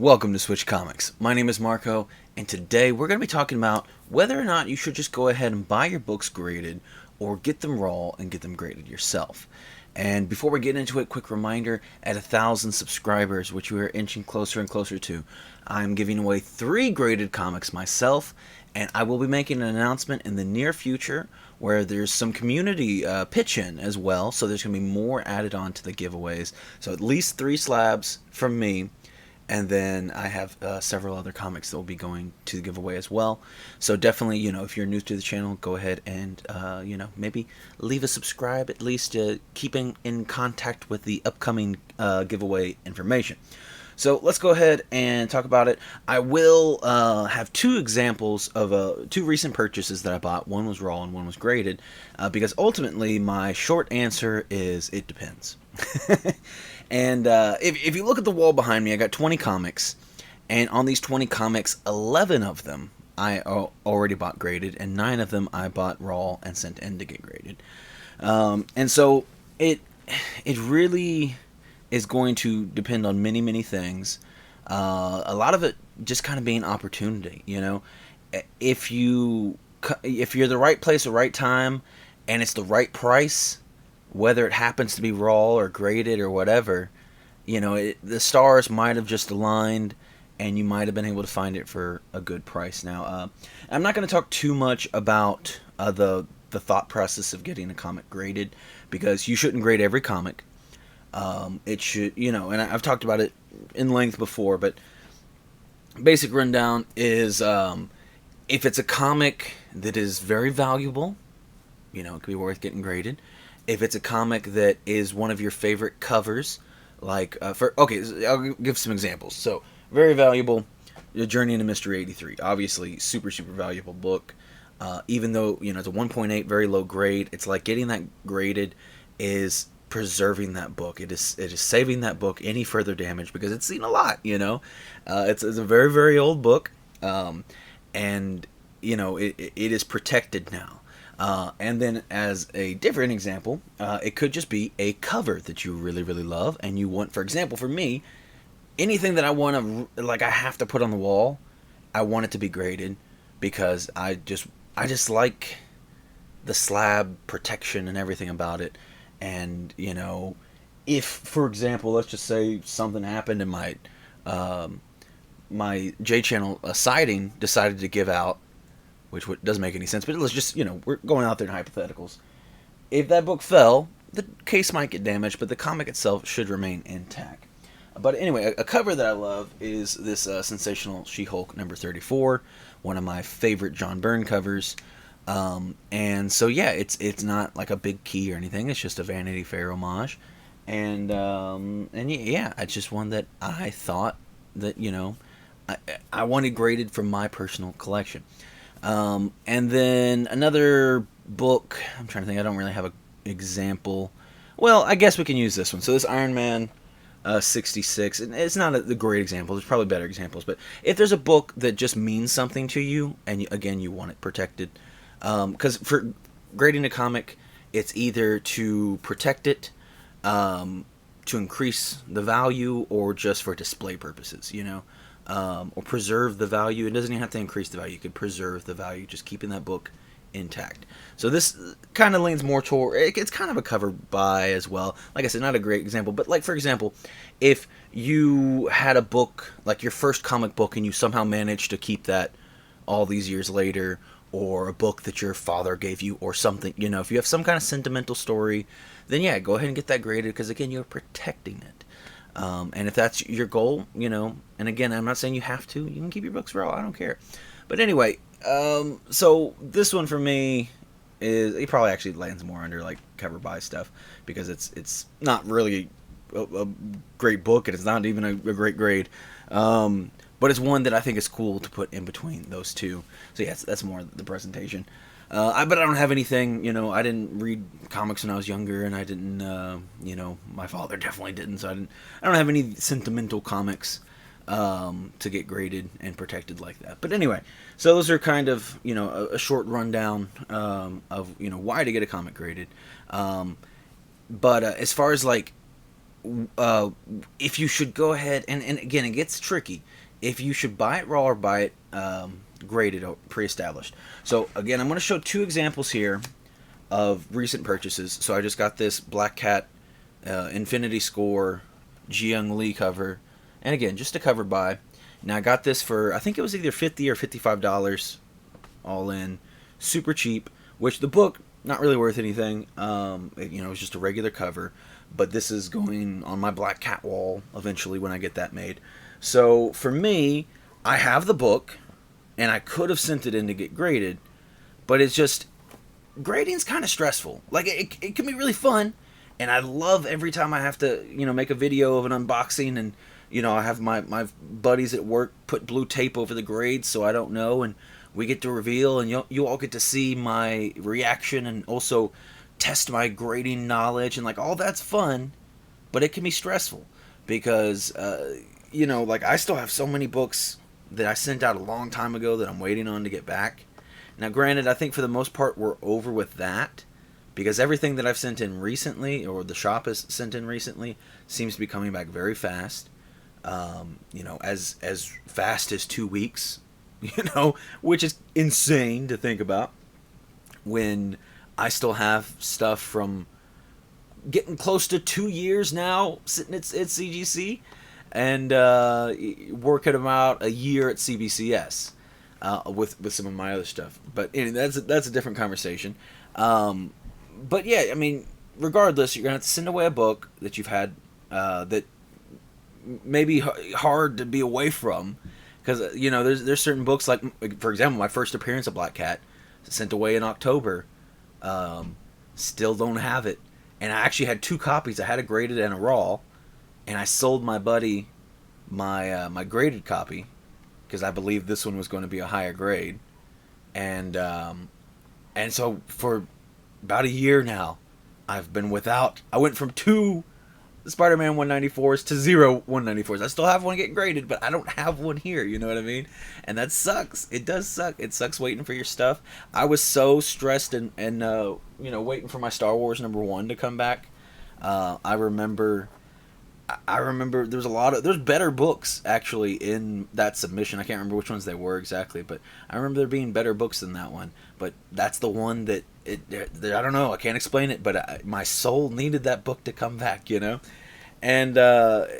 Welcome to Switch Comics. My name is Marco, and today we're going to be talking about whether or not you should just go ahead and buy your books graded or get them raw and get them graded yourself. And before we get into it, quick reminder, at 1,000 subscribers, which we are inching closer and closer to, I'm giving away 3 graded comics myself, and I will be making an announcement in the near future where there's some community pitch-in as well, so there's going to be more added on to the giveaways. So at least 3 slabs from me. And then I have several other comics that will be going to the giveaway as well. So definitely, if you're new to the channel, go ahead and, maybe leave a subscribe, at least keeping in contact with the upcoming giveaway information. So let's go ahead and talk about it. I will have 2 examples of 2 recent purchases that I bought. One was raw and one was graded. Because ultimately, my short answer is it depends. And if you look at the wall behind me, I got 20 comics. And on these 20 comics, 11 of them I already bought graded. And 9 of them I bought raw and sent in to get graded. And so it really is going to depend on many, many things. A lot of it just kind of being opportunity, If you're the right place at the right time and it's the right price, whether it happens to be raw or graded or whatever, the stars might have just aligned and you might have been able to find it for a good price. Now, I'm not going to talk too much about the thought process of getting a comic graded, because you shouldn't grade every comic. It should, and I've talked about it in length before, but basic rundown is if it's a comic that is very valuable, it could be worth getting graded. If it's a comic that is one of your favorite covers, like, I'll give some examples. So, very valuable, Journey into Mystery 83. Obviously, super, super valuable book. Even though, it's a 1.8, very low grade, it's like getting that graded is preserving that book. It is saving that book any further damage, because it's seen a lot, It's a very, very old book, and, it is protected now. And then as a different example, it could just be a cover that you really, really love, and you want, for example, for me, anything that I want to, I have to put on the wall, I want it to be graded, because I just like the slab protection and everything about it. And, if, for example, let's just say something happened and my J-channel siding decided to give out, which doesn't make any sense, but let's just, we're going out there in hypotheticals. If that book fell, the case might get damaged, but the comic itself should remain intact. But anyway, a cover that I love is this Sensational She-Hulk number 34, one of my favorite John Byrne covers. And so, yeah, it's not like a big key or anything. It's just a Vanity Fair homage. And yeah, it's just one that I thought that, I wanted graded from my personal collection. And then another book, I'm trying to think, I don't really have an example. Well, I guess we can use this one. So this Iron Man 66, and it's not the great example, there's probably better examples, but if there's a book that just means something to you, and again, you want it protected, because for grading a comic, it's either to protect it, to increase the value, or just for display purposes, or preserve the value. It doesn't even have to increase the value. You could preserve the value, just keeping that book intact. So this kind of leans more toward, it's kind of a cover buy as well. Like I said, not a great example, but like, for example, if you had a book, like your first comic book, and you somehow managed to keep that all these years later, or a book that your father gave you, or something, if you have some kind of sentimental story, then yeah, go ahead and get that graded, because again, you're protecting it. And if that's your goal, and again, I'm not saying you have to, you can keep your books raw, I don't care. But anyway, so this one for me it probably actually lands more under like cover buy stuff, because it's not really a great book, and it's not even a great grade. But it's one that I think is cool to put in between those two. So yeah, that's more the presentation. But I don't have anything, I didn't read comics when I was younger, and I didn't, my father definitely didn't, so I don't have any sentimental comics to get graded and protected like that. But anyway, so those are kind of, a short rundown of, why to get a comic graded. But as far as like uh, if you should go ahead and again it gets tricky if you should buy it raw or buy it graded or pre-established. So again, I'm going to show two examples here of recent purchases. So I just got this Black Cat Infinity Score Ji Young Lee cover, and again just a cover buy. Now I got this for, I think it was either $50 or $55 all in, super cheap. Which the book not really worth anything. It was just a regular cover, but this is going on my Black Cat wall eventually when I get that made. So for me, I have the book, and I could have sent it in to get graded, but it's just, grading's kind of stressful. Like it can be really fun, and I love every time I have to make a video of an unboxing, and I have my buddies at work put blue tape over the grades so I don't know, and we get to reveal, and you all get to see my reaction and also test my grading knowledge, and like all that's fun, but it can be stressful because like I still have so many books that I sent out a long time ago that I'm waiting on to get back. Now granted, I think for the most part we're over with that, because everything that I've sent in recently, or the shop has sent in recently, seems to be coming back very fast. As fast as 2 weeks, which is insane to think about when I still have stuff from getting close to 2 years now sitting at CGC, and working about a year at CBCS with some of my other stuff. But anyway, that's a different conversation. But yeah, I mean, regardless, you're gonna have to send away a book that you've had that may be hard to be away from, because there's certain books, like for example my first appearance of Black Cat, sent away in October, still don't have it, and I actually had two copies. I had a graded and a raw, and I sold my buddy my graded copy because I believed this one was going to be a higher grade, and so for about a year now I've been without. I went from 2 Spider-Man 194s to 0 194s. I still have one getting graded, but I don't have one here, you know what I mean? And that sucks. It does suck. It sucks waiting for your stuff. I was so stressed and waiting for my Star Wars #1 to come back. I remember there's better books actually in that submission. I can't remember which ones they were exactly, but I remember there being better books than that one. But that's the one that I don't know. I can't explain it, but my soul needed that book to come back, And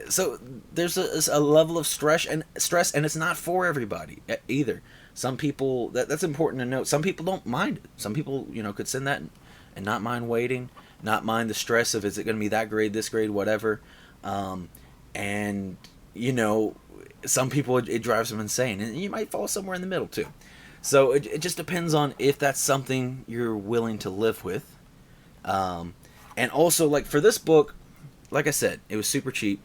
so there's a level of stress, and it's not for everybody either. Some people, that's important to note. Some people don't mind it. Some people, could send that and not mind waiting, not mind the stress of, is it going to be that grade, this grade, whatever. And some people, it drives them insane, and you might fall somewhere in the middle too. So it just depends on if that's something you're willing to live with. And also, like for this book, like I said, it was super cheap,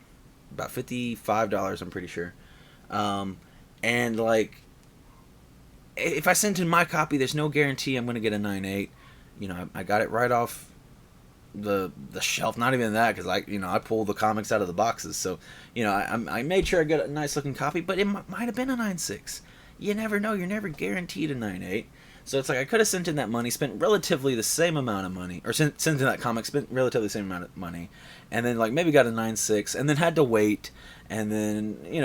about $55, I'm pretty sure. And like, if I sent in my copy, there's no guarantee I'm going to get a 9.8. I got it right off the shelf. Not even that, because I pulled the comics out of the boxes. So I made sure I got a nice looking copy, but it might have been a 9.6. You never know. You're never guaranteed a 9.8. So it's like I could have sent in that money, spent relatively the same amount of money, or sent in that comic, spent relatively the same amount of money, and then like maybe got a 9.6, and then had to wait, and then you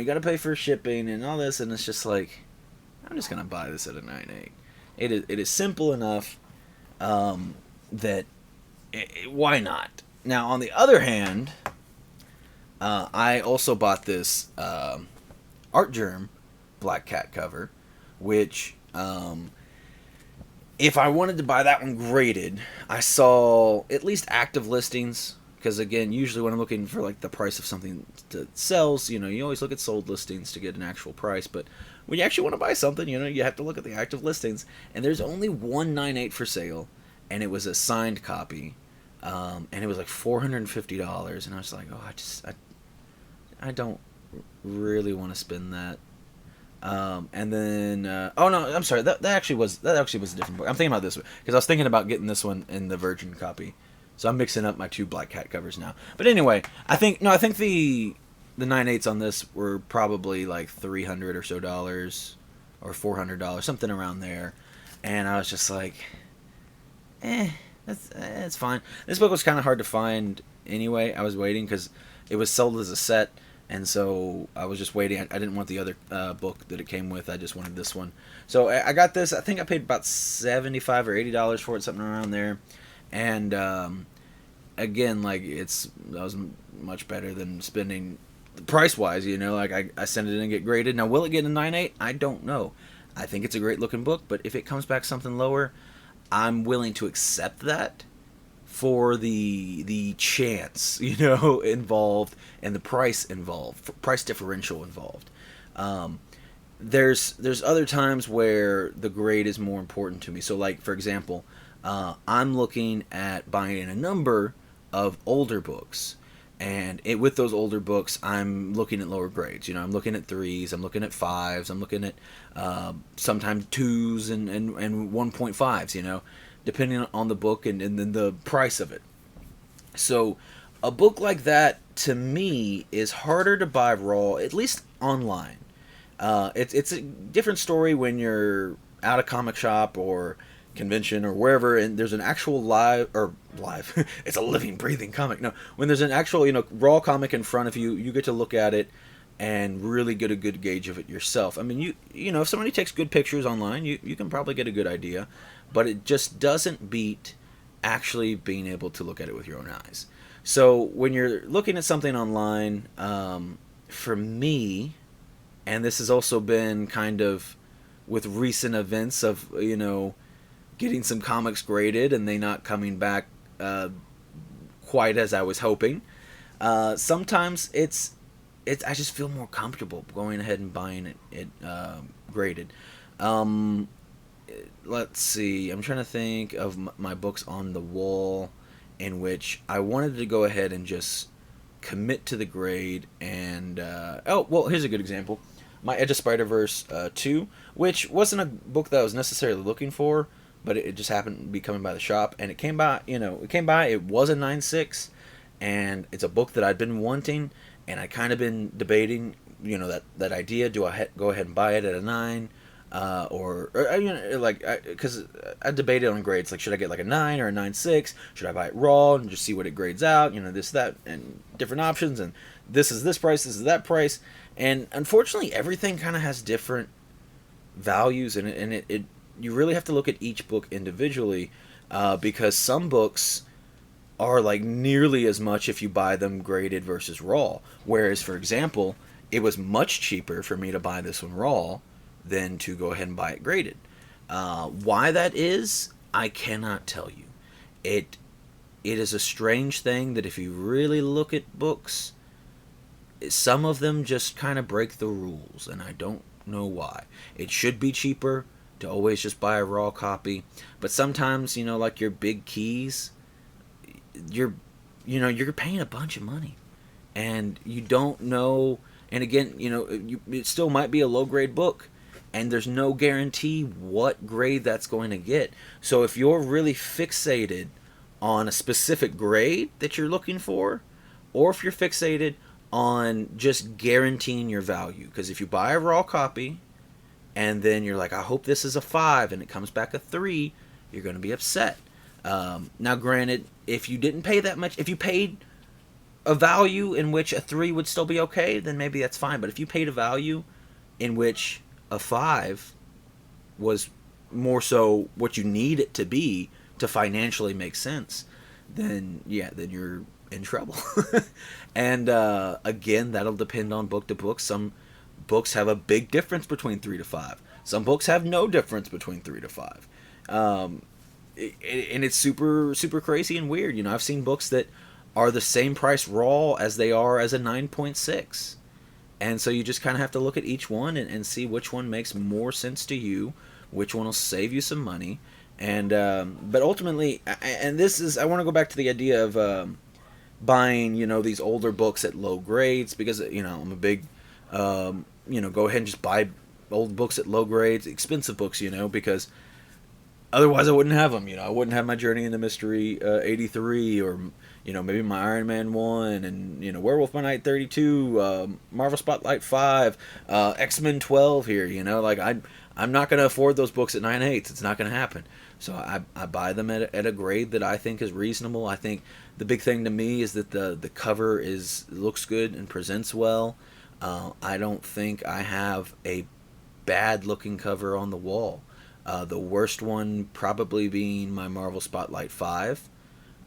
got to pay for shipping and all this, and it's just like, I'm just gonna buy this at a 9.8. It is simple enough that why not? Now on the other hand, I also bought this Art Germ Black Cat cover, which if I wanted to buy that one graded, I saw at least active listings, because again, usually when I'm looking for like the price of something that sells, you always look at sold listings to get an actual price, but when you actually want to buy something, you have to look at the active listings, and there's only one 9.8 for sale, and it was a signed copy, and it was like $450, and I was like, oh, I don't really want to spend that. And then oh no, I'm sorry, that actually was a different book. I'm thinking about this one because I was thinking about getting this one in the Virgin copy, so I'm mixing up my two Black Cat covers now. But anyway, I think the 9.8s on this were probably like $300 or so, or $400, something around there, and I was just like, that's fine. This book was kind of hard to find anyway. I was waiting because it was sold as a set, and so I was just waiting. I didn't want the other book that it came with. I just wanted this one. So I got this. I think I paid about $75 or $80 for it, something around there. And again, like that was much better than spending price wise. Like I send it in and get graded. Now, will it get a 9.8? I don't know. I think it's a great looking book, but if it comes back something lower, I'm willing to accept that for the chance involved, and the price differential involved. There's other times where the grade is more important to me. So, like, for example, I'm looking at buying a number of older books, and with those older books, I'm looking at lower grades. I'm looking at 3s, I'm looking at 5s, I'm looking at sometimes 2s and 1.5s, depending on the book and then the price of it. So a book like that, to me, is harder to buy raw, at least online. It's a different story when you're out of comic shop or convention or wherever, and there's an actual live it's a living, breathing comic. No, when there's an actual raw comic in front of you, you get to look at it and really get a good gauge of it yourself. I mean, if somebody takes good pictures online, you can probably get a good idea, but it just doesn't beat actually being able to look at it with your own eyes. So when you're looking at something online, for me, and this has also been kind of with recent events of getting some comics graded and they not coming back quite as I was hoping. Sometimes it's I just feel more comfortable going ahead and buying it graded. Let's see. I'm trying to think of my books on the wall in which I wanted to go ahead and just commit to the grade. And here's a good example. My Edge of Spider-Verse 2, which wasn't a book that I was necessarily looking for, but it just happened to be coming by the shop, and it came by. It was a 9.6, and it's a book that I'd been wanting, and I kind of been debating, that idea. Do I go ahead and buy it at a 9, because I debated on grades, like, should I get like a 9 or a 9.6? Should I buy it raw and just see what it grades out? This, that, and different options, and this is this price, this is that price, and unfortunately, everything kind of has different values, and it you really have to look at each book individually, because some books are like nearly as much if you buy them graded versus raw. Whereas, for example, it was much cheaper for me to buy this one raw than to go ahead and buy it graded. Why that is, I cannot tell you. It is a strange thing that if you really look at books, some of them just kind of break the rules, and I don't know why. It should be cheaper to always just buy a raw copy, but sometimes, like your big keys, you're paying a bunch of money, and you don't know. And again, it still might be a low grade book, and there's no guarantee what grade that's going to get. So if you're really fixated on a specific grade that you're looking for, or if you're fixated on just guaranteeing your value, because if you buy a raw copy and then you're like, I hope this is a 5, and it comes back a 3, you're going to be upset. Now, granted, if you didn't pay that much, if you paid a value in which a 3 would still be okay, then maybe that's fine. But if you paid a value in which a 5 was more so what you need it to be to financially make sense, then you're in trouble. And again, that'll depend on book to book. Some books have a big difference between 3 to 5. Some books have no difference between 3 to 5. And it's super, super crazy and weird. I've seen books that are the same price raw as they are as a 9.6. And so you just kind of have to look at each one and see which one makes more sense to you, which one will save you some money. And but ultimately, and this is, I want to go back to the idea of buying, these older books at low grades, because, I'm a big, go ahead and just buy old books at low grades, expensive books, because otherwise I wouldn't have them. I wouldn't have my Journey into Mystery 83, or maybe my Iron Man 1, and Werewolf by Night 32, Marvel Spotlight 5, X-Men 12 here. Like I'm not going to afford those books at 9/8. It's not going to happen. So I buy them at a grade that I think is reasonable. I think the big thing to me is that the cover looks good and presents well. I don't think I have a bad looking cover on the wall. The worst one probably being my Marvel Spotlight 5.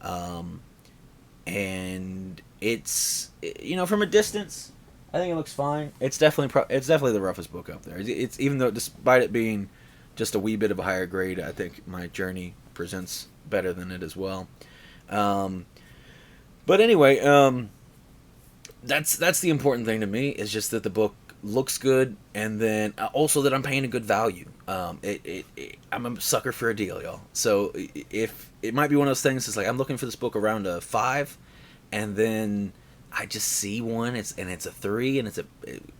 Um, and it's, from a distance, I think it looks fine. It's definitely the roughest book up there. It's even though, despite it being just a wee bit of a higher grade, I think my Journey presents better than it as well. Um, but anyway, that's the important thing to me, is just that the book looks good, and then also that I'm paying a good value. I'm a sucker for a deal, y'all. So if it might be one of those things, it's like I'm looking for this book around a 5, and then I just see one, it's a 3, and it's a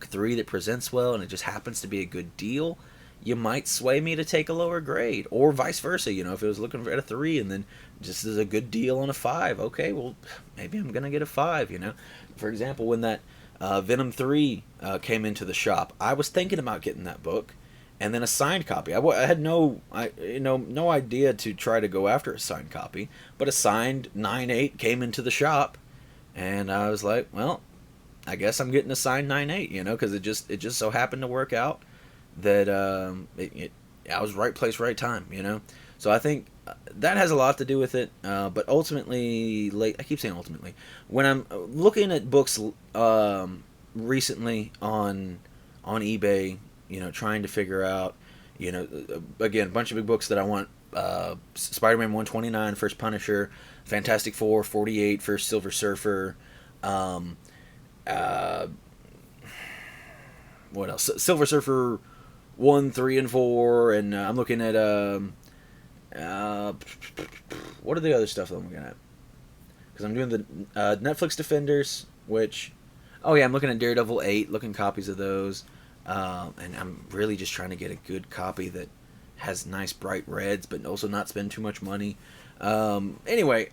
3 that presents well, and it just happens to be a good deal. You might sway me to take a lower grade, or vice versa. If it was looking at a 3 and then just as a good deal on a 5, okay, well, maybe I'm gonna get a 5. For example, when that Venom 3 came into the shop, I was thinking about getting that book, and then a signed copy. I had no idea to try to go after a signed copy, but a signed 9/8 came into the shop, and I was like, well, I guess I'm getting a signed 9/8, because it just so happened to work out that I was right place, right time, So I think that has a lot to do with it. But ultimately, I keep saying ultimately, when I'm looking at books recently on eBay, trying to figure out, again, a bunch of big books that I want. Spider-Man 129, First Punisher, Fantastic Four 48, First Silver Surfer, uh, what else? Silver Surfer 1, 3, and 4, and I'm looking at what are the other stuff that I'm looking at? Because I'm doing the Netflix Defenders, which, oh yeah, I'm looking at Daredevil 8, looking copies of those, and I'm really just trying to get a good copy that has nice bright reds, but also not spend too much money. Anyway,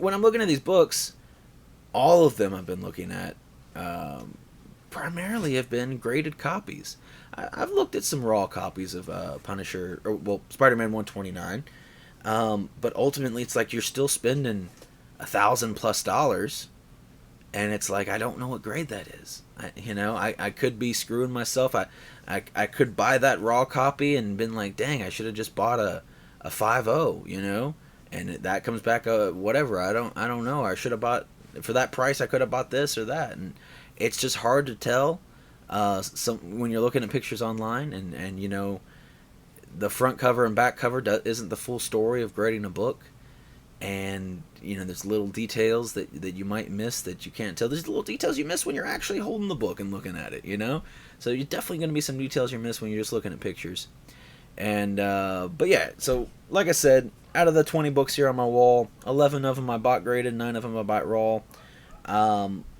when I'm looking at these books, all of them I've been looking at primarily have been graded copies. I've looked at some raw copies of Punisher, or well, Spider-Man 129, but ultimately it's like you're still spending $1,000+, and it's like I don't know what grade that is. I could be screwing myself. I could buy that raw copy and been like, dang, I should have just bought a 5.0, and that comes back whatever. I don't know. I should have bought, for that price. I could have bought this or that, and it's just hard to tell. When you're looking at pictures online, and the front cover and back cover isn't the full story of grading a book, and there's little details that you might miss that you can't tell. There's little details you miss when you're actually holding the book and looking at it. So you're definitely going to be some details you miss when you're just looking at pictures. And but yeah, so like I said, out of the 20 books here on my wall, 11 of them I bought graded, 9 of them I bought raw.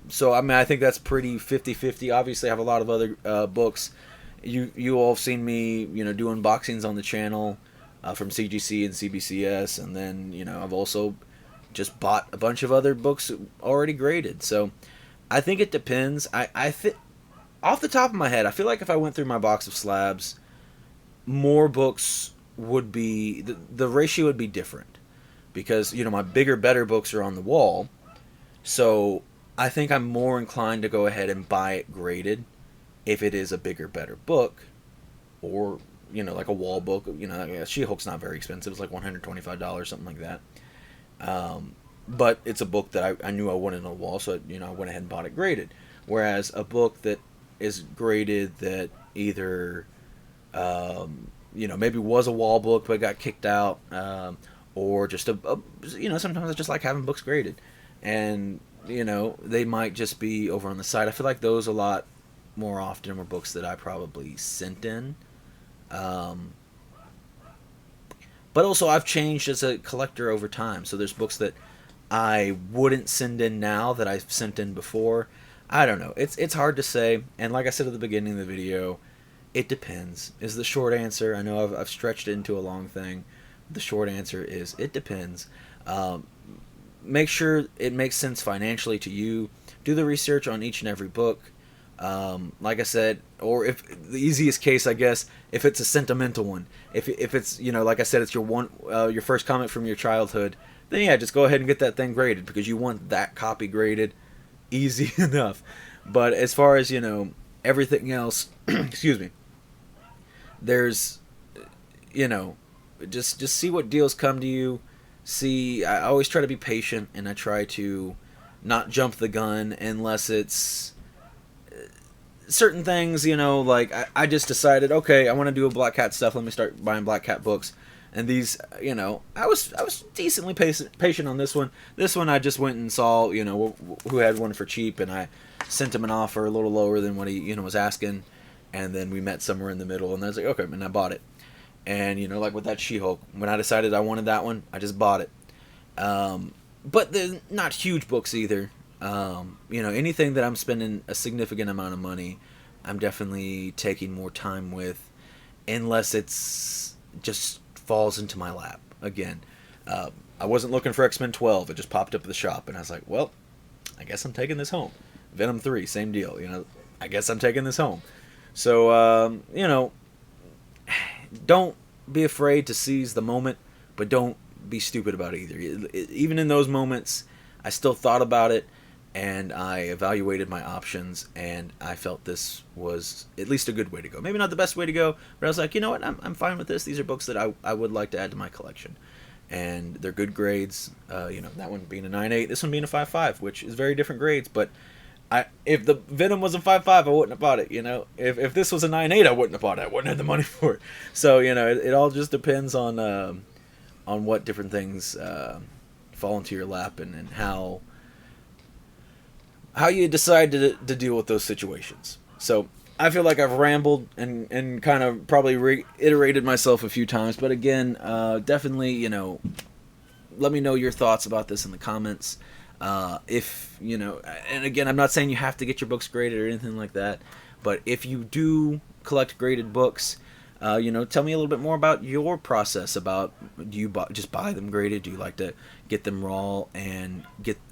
So I mean, I think that's pretty 50-50. Obviously I have a lot of other books. You all have seen me do unboxings on the channel from CGC and CBCS, and then I've also just bought a bunch of other books already graded. So I think it depends. Off the top of my head, I feel like if I went through my box of slabs, more books would be, the ratio would be different, because my bigger, better books are on the wall. So I think I'm more inclined to go ahead and buy it graded if it is a bigger, better book, or like a wall book. She-Hulk's not very expensive. It's like $125, something like that. But it's a book that I knew I wanted on a wall, so I went ahead and bought it graded. Whereas a book that is graded that either maybe was a wall book but got kicked out, or just sometimes I just like having books graded, and they might just be over on the side. I feel like those a lot more often were books that I probably sent in. But also I've changed as a collector over time, so there's books that I wouldn't send in now that I've sent in before. I don't know. It's hard to say, and like I said at the beginning of the video, it depends is the short answer. I know I've stretched it into a long thing. The short answer is it depends. Make sure it makes sense financially to you. Do the research on each and every book. Like I said, or if the easiest case, I guess, if it's a sentimental one, if it's, like I said, it's your first comic from your childhood, then yeah, just go ahead and get that thing graded because you want that copy graded, easy enough. But as far as everything else, excuse me, there's, you know, just see what deals come to you. See, I always try to be patient, and I try to not jump the gun unless it's certain things, like I just decided, okay, I want to do a Black Cat stuff. Let me start buying Black Cat books. And these, I was decently patient on this one. This one I just went and saw, who had one for cheap, and I sent him an offer a little lower than what he, was asking. And then we met somewhere in the middle, and I was like, okay, and I bought it. And, like with that She-Hulk, when I decided I wanted that one, I just bought it. But they're not huge books either. Anything that I'm spending a significant amount of money, I'm definitely taking more time with, unless it's just falls into my lap. Again, I wasn't looking for X-Men 12. It just popped up at the shop, and I was like, well, I guess I'm taking this home. Venom 3, same deal. I guess I'm taking this home. So, don't be afraid to seize the moment, but don't be stupid about it either. Even in those moments, I still thought about it, and I evaluated my options, and I felt this was at least a good way to go. Maybe not the best way to go, but I was like, you know what, I'm fine with this. These are books that I would like to add to my collection. And they're good grades. That one being a 9.8, this one being a 5.5, which is very different grades, but if the Venom was a 5.5, I wouldn't have bought it, If this was a 9.8, I wouldn't have bought it. I wouldn't have the money for it. So, it all just depends on what different things fall into your lap, and how you decide to deal with those situations. So I feel like I've rambled and kind of probably reiterated myself a few times, but again, definitely, let me know your thoughts about this in the comments. If, and again, I'm not saying you have to get your books graded or anything like that, but if you do collect graded books, tell me a little bit more about your process. About, do you just buy them graded? Do you like to get them raw and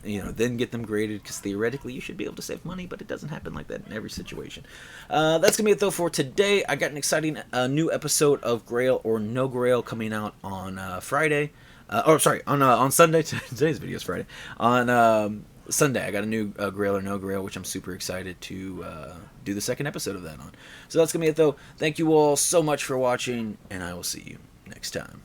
then get them graded? Because theoretically you should be able to save money, but it doesn't happen like that in every situation. That's gonna be it though for today. I got an exciting new episode of Grail or No Grail coming out on Friday. On Sunday. Today's video is Friday. On Sunday, I got a new Grail or No Grail, which I'm super excited to do the second episode of that on. So that's going to be it, though. Thank you all so much for watching, and I will see you next time.